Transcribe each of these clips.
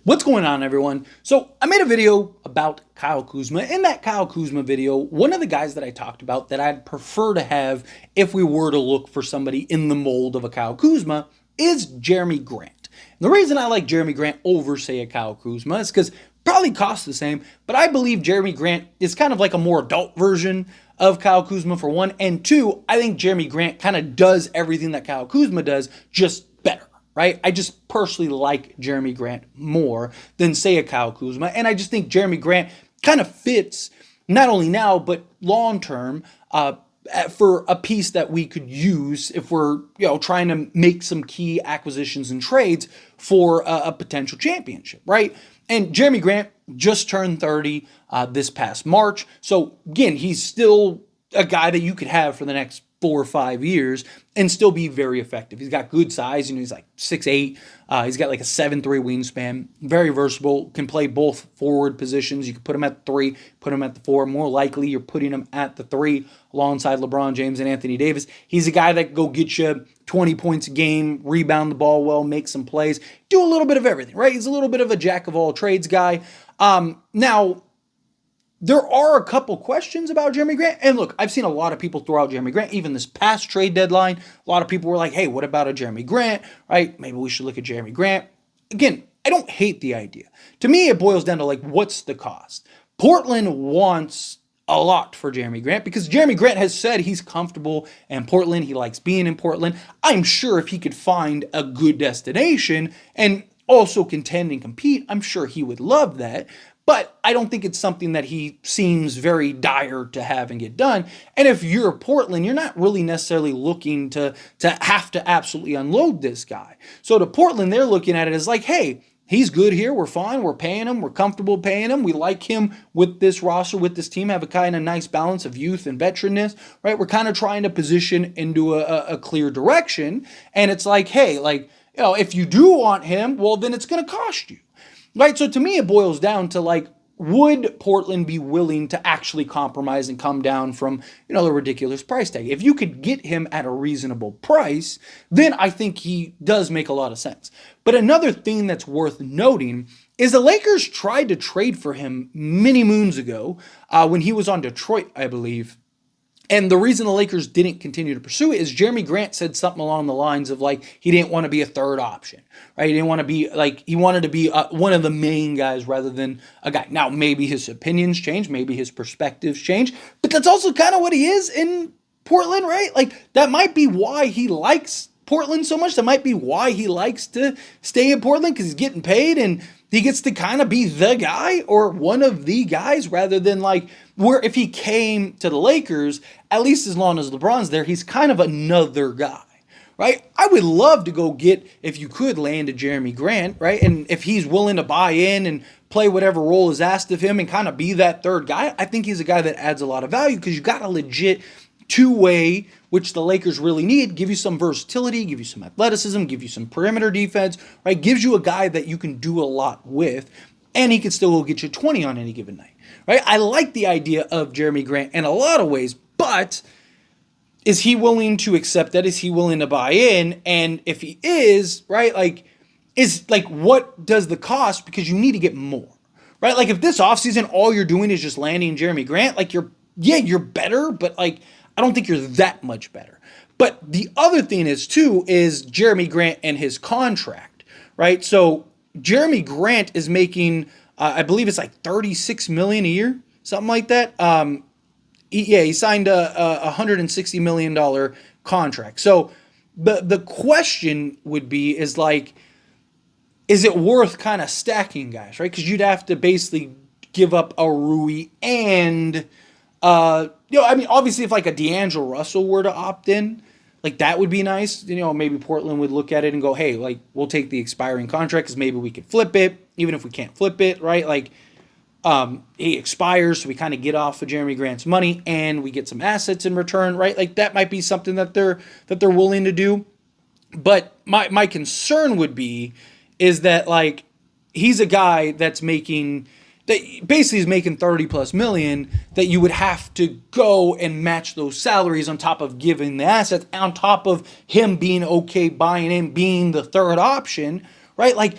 What's going on, everyone? So I made a video about Kyle Kuzma. In that Kyle Kuzma video, one of the guys that I talked about that I'd prefer to have if we were to look for somebody in the mold of a Kyle Kuzma is Jerami Grant. And the reason I like Jerami Grant over, say, a Kyle Kuzma is because probably costs the same, but I believe Jerami Grant is kind of like a more adult version of Kyle Kuzma, for one, and two, I think Jerami Grant kind of does everything that Kyle Kuzma does, just better. Right? I just personally like Jerami Grant more than, say, a Kyle Kuzma. And I just think Jerami Grant kind of fits, not only now, but long term, for a piece that we could use if we're trying to make some key acquisitions and trades for a potential championship, right? And Jerami Grant just turned 30 this past March. So again, he's still a guy that you could have for the next 4 or 5 years and still be very effective. He's got good size, he's like 6'8". He's got like a 7'3" wingspan, very versatile, can play both forward positions. You can put him at the 3, put him at the 4. More likely you're putting him at the 3 alongside LeBron James and Anthony Davis. He's a guy that can go get you 20 points a game, rebound the ball well, make some plays, do a little bit of everything, right? He's a little bit of a jack of all trades guy. Now, there are a couple questions about Jerami Grant. And look, I've seen a lot of people throw out Jerami Grant. Even this past trade deadline, a lot of people were like, hey, what about a Jerami Grant, right? Maybe we should look at Jerami Grant. Again, I don't hate the idea. To me, it boils down to like, what's the cost? Portland wants a lot for Jerami Grant because Jerami Grant has said he's comfortable in Portland. He likes being in Portland. I'm sure if he could find a good destination and also contend and compete, I'm sure he would love that. But I don't think it's something that he seems very dire to have and get done. And if you're Portland, you're not really necessarily looking to have to absolutely unload this guy. So to Portland, they're looking at it as like, hey, he's good here. We're fine. We're paying him. We're comfortable paying him. We like him with this roster, with this team, have a kind of nice balance of youth and veteranness, right? We're kind of trying to position into a clear direction. And it's like, hey, like, if you do want him, well, then it's going to cost you. Right, so to me, it boils down to like, would Portland be willing to actually compromise and come down from, the ridiculous price tag? If you could get him at a reasonable price, then I think he does make a lot of sense. But another thing that's worth noting is the Lakers tried to trade for him many moons ago when he was on Detroit, I believe. And the reason the Lakers didn't continue to pursue it is Jerami Grant said something along the lines of like, he didn't want to be a third option, right? He didn't want to be like, he wanted to be one of the main guys rather than a guy. Now, maybe his opinions change, maybe his perspectives change, but that's also kind of what he is in Portland, right? Like that might be why he likes Portland so much. That might be why he likes to stay in Portland, because he's getting paid and he gets to kind of be the guy or one of the guys, rather than like where if he came to the Lakers, at least as long as LeBron's there, he's kind of another guy, right? I would love to go get, if you could, land a Jerami Grant, right? And if he's willing to buy in and play whatever role is asked of him and kind of be that third guy, I think he's a guy that adds a lot of value because you got a legit two-way, which the Lakers really need, give you some versatility, give you some athleticism, give you some perimeter defense, right? Gives you a guy that you can do a lot with, and he can still go get you 20 on any given night, right? I like the idea of Jerami Grant in a lot of ways, but is he willing to accept that? Is he willing to buy in? And if he is, right, like, what does the cost? Because you need to get more, right? Like, if this offseason all you're doing is just landing Jerami Grant, like, you're better, but like, I don't think you're that much better. But the other thing is Jerami Grant and his contract, right? So Jerami Grant is making, I believe it's like $36 million a year, something like that. He signed a $160 million contract. So the question would be is like, is it worth kind of stacking guys, right? Because you'd have to basically give up a Rui and obviously if like a D'Angelo Russell were to opt in, like that would be nice. Maybe Portland would look at it and go, hey, like we'll take the expiring contract because maybe we could flip it, even if we can't flip it, right? Like he expires, so we kind of get off of Jerami Grant's money and we get some assets in return, right? Like that might be something that they're willing to do. But my concern would be is that like he's a guy that's making that basically is making 30 plus million, that you would have to go and match those salaries on top of giving the assets, on top of him being okay buying in, being the third option, right? Like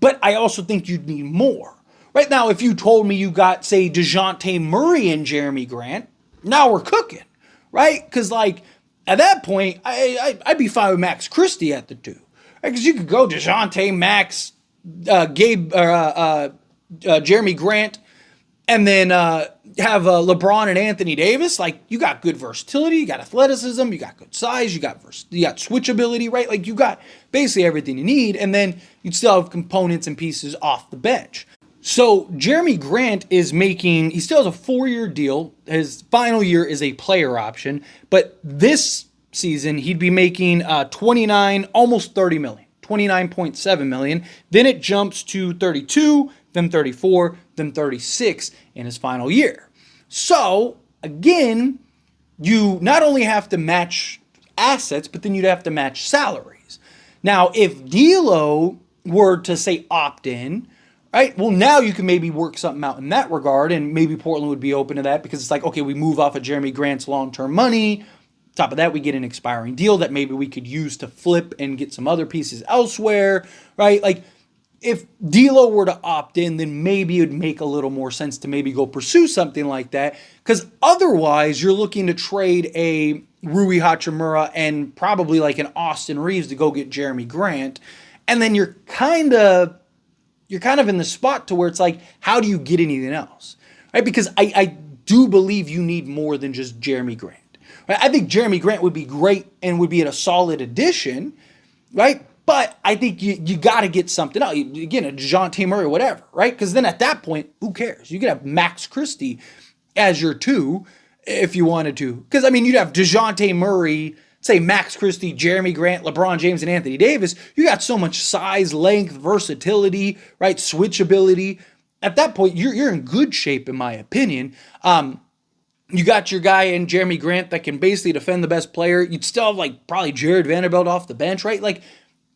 But I also think you'd need more. Right now, if you told me you got, say, DeJounte Murray and Jerami Grant, now we're cooking, right? Because, like, at that point, I'd be fine with Max Christie at the 2. Because you could go DeJounte, Max, Jerami Grant, and then have LeBron and Anthony Davis. Like, you got good versatility, you got athleticism, you got good size, you got switchability, right? Like, you got basically everything you need, and then you'd still have components and pieces off the bench. So Jerami Grant he still has a 4-year deal. His final year is a player option, but this season he'd be making 29, almost 30 million, 29.7 million. Then it jumps to 32, then 34, then 36 in his final year. So again, you not only have to match assets, but then you'd have to match salaries. Now, if D'Lo were to say opt in, right? Well, now you can maybe work something out in that regard, and maybe Portland would be open to that because it's like, okay, we move off of Jerami Grant's long-term money. Top of that, we get an expiring deal that maybe we could use to flip and get some other pieces elsewhere, right? Like, if D'Lo were to opt in, then maybe it would make a little more sense to maybe go pursue something like that, because otherwise you're looking to trade a Rui Hachimura and probably like an Austin Reeves to go get Jerami Grant, and then you're kind of in the spot to where it's like, how do you get anything else, right? Because I do believe you need more than just Jerami Grant. Right? I think Jerami Grant would be great and would be a solid addition, right? But I think you got to get something else. Again, a DeJounte Murray, whatever, right? Because then at that point, who cares? You could have Max Christie as your 2 if you wanted to. Because, I mean, you'd have DeJounte Murray, say Max Christie, Jerami Grant, LeBron James, and Anthony Davis. You got so much size, length, versatility, right? Switchability. At that point, you're in good shape, in my opinion. You got your guy in Jerami Grant that can basically defend the best player. You'd still have, like, probably Jared Vanderbilt off the bench, right? Like,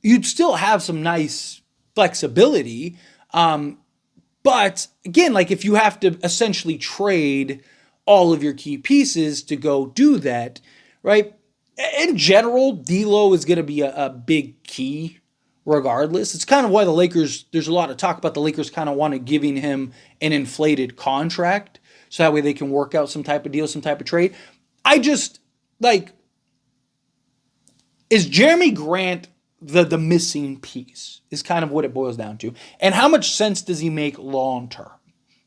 you'd still have some nice flexibility. But again, like, if you have to essentially trade all of your key pieces to go do that, right? In general, D'Lo is going to be a big key regardless. It's kind of why the Lakers, there's a lot of talk about the Lakers kind of want to giving him an inflated contract so that way they can work out some type of deal, some type of trade. I just, like, is Jerami Grant the missing piece is kind of what it boils down to. And how much sense does he make long term,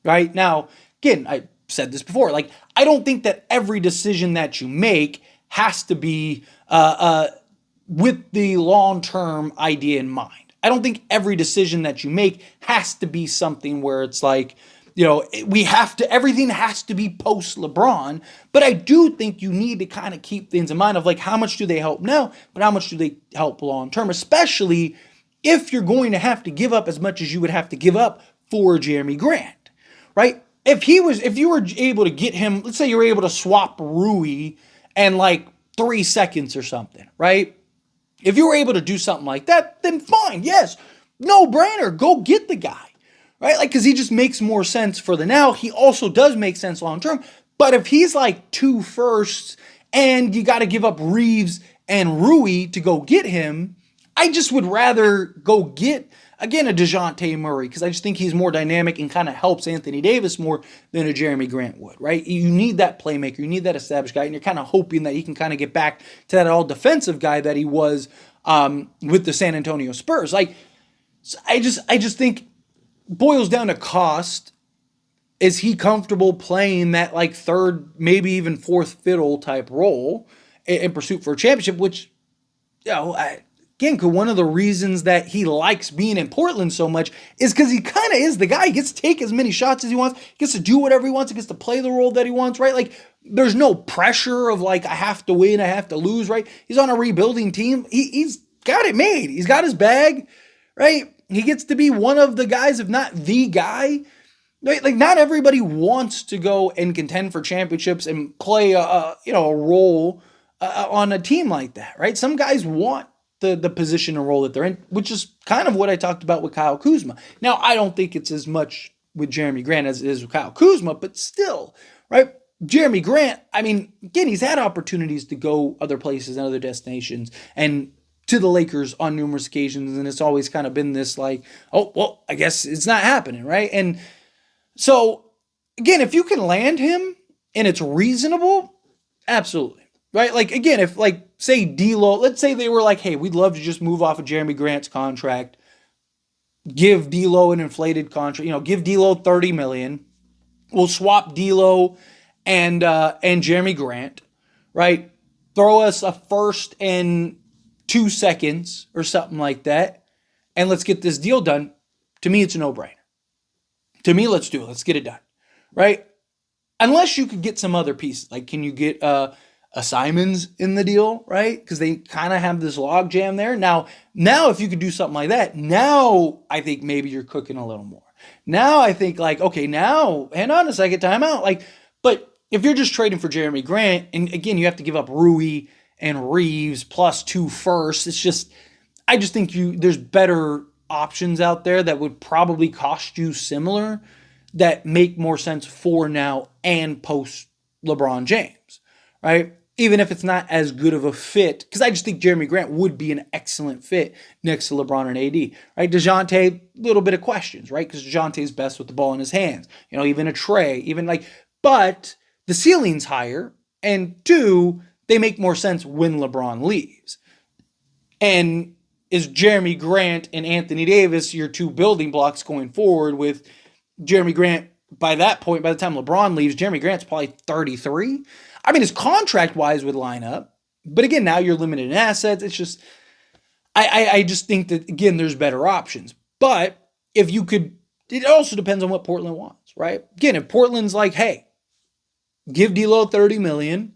right? Now, again, I said this before, like, I don't think that every decision that you make has to be with the long-term idea in mind. I don't think every decision that you make has to be something where it's like, you know, everything has to be post LeBron, but I do think you need to kind of keep things in mind of like, how much do they help now, but how much do they help long-term, especially if you're going to have to give up as much as you would have to give up for Jerami Grant, right? If you were able to get him, let's say you were able to swap Rui and like 3 seconds or something, right? If you were able to do something like that, then fine, yes, no brainer, go get the guy. Right? Like, because he just makes more sense for the now. He also does make sense long term. But if he's like 2 firsts and you got to give up Reeves and Rui to go get him, I just would rather go get, again, a DeJounte Murray, because I just think he's more dynamic and kind of helps Anthony Davis more than a Jerami Grant would, right? You need that playmaker. You need that established guy, and you're kind of hoping that he can kind of get back to that all-defensive guy that he was with the San Antonio Spurs. Like, I just think boils down to cost. Is he comfortable playing that like 3rd, maybe even 4th fiddle type role in pursuit for a championship, which, you know, again, one of the reasons that he likes being in Portland so much is because he kind of is the guy. He gets to take as many shots as he wants, he gets to do whatever he wants, he gets to play the role that he wants, right? Like, there's no pressure of like, I have to win, I have to lose, right? He's on a rebuilding team. He's got it made. He's got his bag, right? He gets to be one of the guys, if not the guy. Like, not everybody wants to go and contend for championships and play a role on a team like that, right? Some guys want the position and role that they're in, which is kind of what I talked about with Kyle Kuzma. Now, I don't think it's as much with Jerami Grant as it is with Kyle Kuzma, but still, right? Jerami Grant, I mean, again, he's had opportunities to go other places and other destinations and to the Lakers on numerous occasions, and it's always kind of been this like, oh, well, I guess it's not happening, right? And so, again, if you can land him and it's reasonable, absolutely, right? Like, again, if, like, say D'Lo, let's say they were like, hey, we'd love to just move off of Jerami Grant's contract, give D'Lo an inflated contract, give D'Lo $30 million. We'll swap D'Lo and Jerami Grant, right? Throw us a first and 2 seconds or something like that, and let's get this deal done. To me, it's a no-brainer. To me, let's do it. Let's get it done, right? Unless you could get some other pieces. Like, can you get a Simons in the deal, right? Because they kind of have this log jam there. Now, if you could do something like that, now I think maybe you're cooking a little more. Now I think, like, okay, now, hang on a second, time out. Like, but if you're just trading for Jerami Grant, and again, you have to give up Rui and Reeves plus 2 firsts, it's just, I just think there's better options out there that would probably cost you similar that make more sense for now and post LeBron James, right? Even if it's not as good of a fit, because I just think Jerami Grant would be an excellent fit next to LeBron and AD, right? DeJounte, a little bit of questions, right? Because DeJounte is best with the ball in his hands. Even a Trey, but the ceiling's higher, and 2, they make more sense when LeBron leaves. And is Jerami Grant and Anthony Davis your 2 building blocks going forward, with Jerami Grant, by that point, by the time LeBron leaves, Jerami Grant's probably 33. I mean, his contract-wise would line up. But again, now you're limited in assets. It's just, I just think that, again, there's better options. But if you could, it also depends on what Portland wants, right? Again, if Portland's like, hey, give D'Lo $30 million,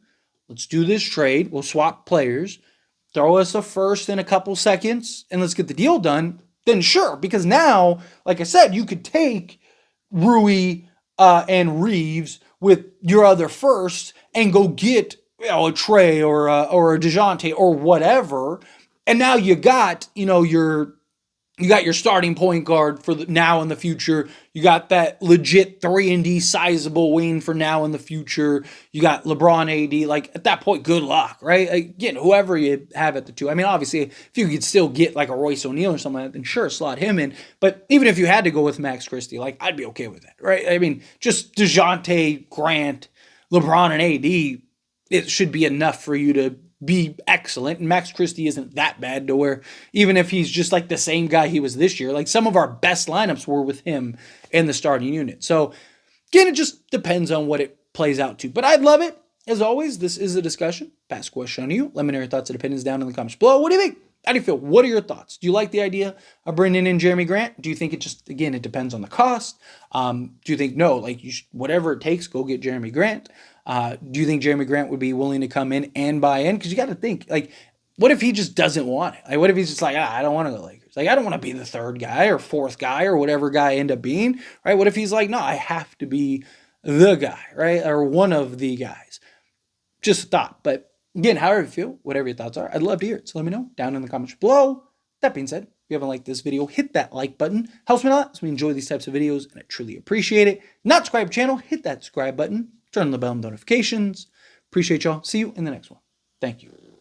let's do this trade, we'll swap players, throw us a first in a couple seconds, and let's get the deal done, then sure. Because now, like I said, you could take Rui and Reeves with your other first and go get a Trey or a DeJounte or whatever, and now you got your starting point guard for the now and the future. You got that legit 3-and-D sizable wing for now and the future. You got LeBron, AD. Like, at that point, good luck, right? Again, whoever you have at the 2. I mean, obviously, if you could still get like a Royce O'Neal or something like that, then sure, slot him in. But even if you had to go with Max Christie, like, I'd be okay with that, right? I mean, just DeJounte, Grant, LeBron, and AD, it should be enough for you to be excellent. And Max Christie isn't that bad to where, even if he's just like the same guy he was this year, like some of our best lineups were with him in the starting unit. So again, it just depends on what it plays out to. But I'd love it. As always, this is a discussion. Pass question on you. Let me know your thoughts and opinions down in the comments below. What do you think? How do you feel? What are your thoughts? Do you like the idea of bringing in Jerami Grant? Do you think it just, again, it depends on the cost? Do you think, no, like, whatever it takes, go get Jerami Grant? Do you think Jerami Grant would be willing to come in and buy in? Because you got to think, like, what if he just doesn't want it? Like, what if he's just like, I don't want to go to the Lakers. Like, I don't want to be the 3rd guy or 4th guy or whatever guy I end up being, right? What if he's like, no, I have to be the guy, right? Or one of the guys. Just a thought. But again, however you feel, whatever your thoughts are, I'd love to hear it. So let me know down in the comments below. That being said, if you haven't liked this video, hit that like button. Helps me a lot. So we enjoy these types of videos, and I truly appreciate it. Not subscribe to the channel, hit that subscribe button. Turn on the bell notifications. Appreciate y'all. See you in the next one. Thank you.